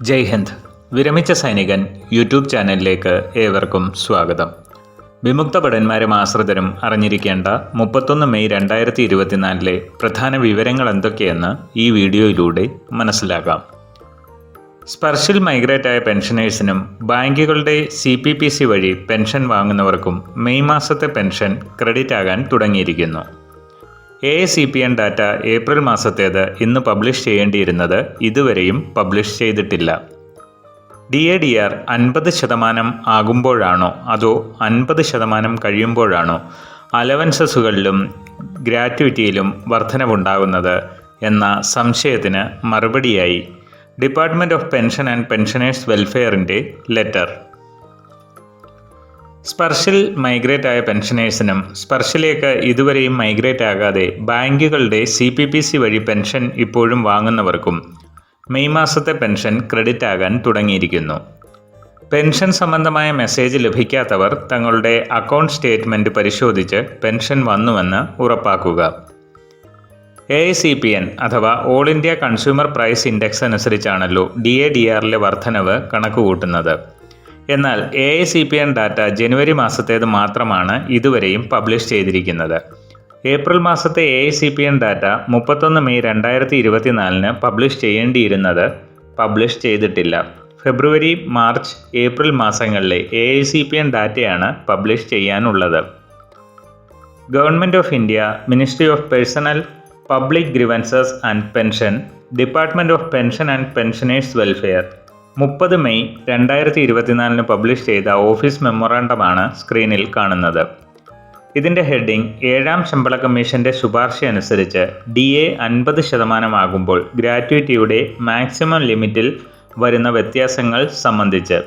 ജയ് ഹിന്ദ്. വിരമിച്ച സൈനികൻ യൂട്യൂബ് ചാനലിലേക്ക് ഏവർക്കും സ്വാഗതം. വിമുക്ത ഭടന്മാരും ആശ്രിതരും അറിഞ്ഞിരിക്കേണ്ട 31 മെയ് 2024 പ്രധാന വിവരങ്ങൾ എന്തൊക്കെയെന്ന് ഈ വീഡിയോയിലൂടെ മനസ്സിലാക്കാം. സ്പർശിൽ മൈഗ്രേറ്റ് ആയ പെൻഷനേഴ്സിനും ബാങ്കുകളുടെ CPPC വഴി പെൻഷൻ വാങ്ങുന്നവർക്കും മെയ് മാസത്തെ പെൻഷൻ ക്രെഡിറ്റ് ആകാൻ തുടങ്ങിയിരിക്കുന്നു. AICPN ഡാറ്റ ഏപ്രിൽ മാസത്തേത് ഇന്ന് പബ്ലിഷ് ചെയ്യേണ്ടിയിരുന്നത് ഇതുവരെയും പബ്ലിഷ് ചെയ്തിട്ടില്ല. DADR 50% ആകുമ്പോഴാണോ അതോ 50% കഴിയുമ്പോഴാണോ അലവൻസസുകളിലും ഗ്രാറ്റുവിറ്റിയിലും വർധനവുണ്ടാകുന്നത് എന്ന സംശയത്തിന് മറുപടിയായി department of pension and pensioners വെൽഫെയറിൻ്റെ ലെറ്റർ. സ്പർശിൽ മൈഗ്രേറ്റ് ആയ പെൻഷനേഴ്സിനും സ്പർശിലേക്ക് ഇതുവരെയും മൈഗ്രേറ്റ് ആകാതെ ബാങ്കുകളുടെ CPPC വഴി പെൻഷൻ ഇപ്പോഴും വാങ്ങുന്നവർക്കും മെയ് മാസത്തെ പെൻഷൻ ക്രെഡിറ്റ് ആകാൻ തുടങ്ങിയിരിക്കുന്നു. പെൻഷൻ സംബന്ധമായ മെസ്സേജ് ലഭിക്കാത്തവർ തങ്ങളുടെ അക്കൗണ്ട് സ്റ്റേറ്റ്മെൻറ്റ് പരിശോധിച്ച് പെൻഷൻ വന്നുവെന്ന് ഉറപ്പാക്കുക. AICPN അഥവാ all India consumer price index അനുസരിച്ചാണല്ലോ DADRലെ വർധനവ് കണക്കുകൂട്ടുന്നത്. എന്നാൽ AICPN ഡാറ്റ ജനുവരി മാസത്തേത് മാത്രമാണ് ഇതുവരെയും പബ്ലിഷ് ചെയ്തിരിക്കുന്നത്. ഏപ്രിൽ മാസത്തെ AICPN ഡാറ്റ 31 മെയ് 2024 പബ്ലിഷ് ചെയ്യേണ്ടിയിരുന്നത് പബ്ലിഷ് ചെയ്തിട്ടില്ല. ഫെബ്രുവരി, മാർച്ച്, ഏപ്രിൽ മാസങ്ങളിലെ AICPN ഡാറ്റയാണ് പബ്ലിഷ് ചെയ്യാനുള്ളത്. Government of India, ministry of personnel public grievances and pension, department of pension and pensioners welfare 30 May 2024 publish ചെയ്ത ഓഫീസ് മെമ്മോറാണ്ടമാണ് സ്ക്രീനിൽ കാണുന്നത്. ഇതിൻ്റെ ഹെഡിംഗ് 7ാം ശമ്പള കമ്മീഷൻ്റെ ശുപാർശ അനുസരിച്ച് DA 50% ആകുമ്പോൾ ഗ്രാറ്റുവിറ്റിയുടെ മാക്സിമം ലിമിറ്റിൽ വരുന്ന വ്യത്യാസങ്ങൾ സംബന്ധിച്ച്.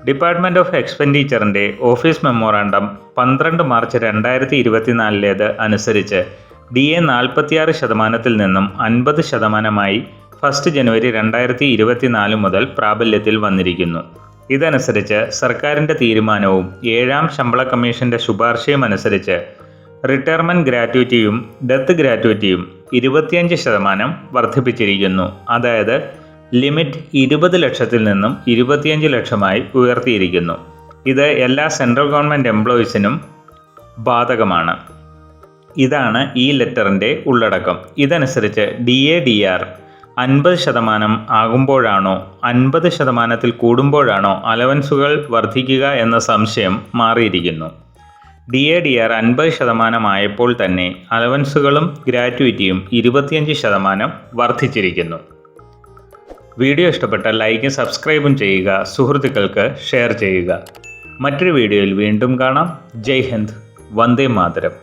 ഡിപ്പാർട്ട്മെൻറ്റ് ഓഫ് എക്സ്പെൻഡിച്ചറിൻ്റെ ഓഫീസ് മെമ്മോറാണ്ടം 12 മാർച്ച് 2024 അനുസരിച്ച് DA 46% നിന്നും 50%ആയി 1 ജനുവരി 2024 മുതൽ പ്രാബല്യത്തിൽ വന്നിരിക്കുന്നു. ഇതനുസരിച്ച് സർക്കാരിൻ്റെ തീരുമാനവും 7ാം ശമ്പള കമ്മീഷൻ്റെ ശുപാർശയും അനുസരിച്ച് റിട്ടയർമെൻറ്റ് ഗ്രാറ്റുവിറ്റിയും ഡെത്ത് ഗ്രാറ്റുവിറ്റിയും 25% വർദ്ധിപ്പിച്ചിരിക്കുന്നു. അതായത് ലിമിറ്റ് 20 ലക്ഷത്തിൽ നിന്നും 25 ലക്ഷമായി ഉയർത്തിയിരിക്കുന്നു. ഇത് എല്ലാ സെൻട്രൽ ഗവൺമെൻറ് എംപ്ലോയീസിനും ബാധകമാണ്. ഇതാണ് ഈ ലെറ്ററിൻ്റെ ഉള്ളടക്കം. ഇതനുസരിച്ച് DADR 50% ആകുമ്പോഴാണോ 50%-ത്തിൽ കൂടുമ്പോഴാണോ അലവൻസുകൾ വർദ്ധിക്കുക എന്ന സംശയം മാറിയിരിക്കുന്നു. DADR 50% ആയപ്പോൾ തന്നെ അലവൻസുകളും ഗ്രാറ്റുവിറ്റിയും 25% വർദ്ധിച്ചിരിക്കുന്നു. വീഡിയോ ഇഷ്ടപ്പെട്ടാൽ ലൈക്കും സബ്സ്ക്രൈബും ചെയ്യുക, സുഹൃത്തുക്കൾക്ക് ഷെയർ ചെയ്യുക. മറ്റൊരു വീഡിയോയിൽ വീണ്ടും കാണാം. ജയ് ഹിന്ദ്, വന്ദേ മാതരം.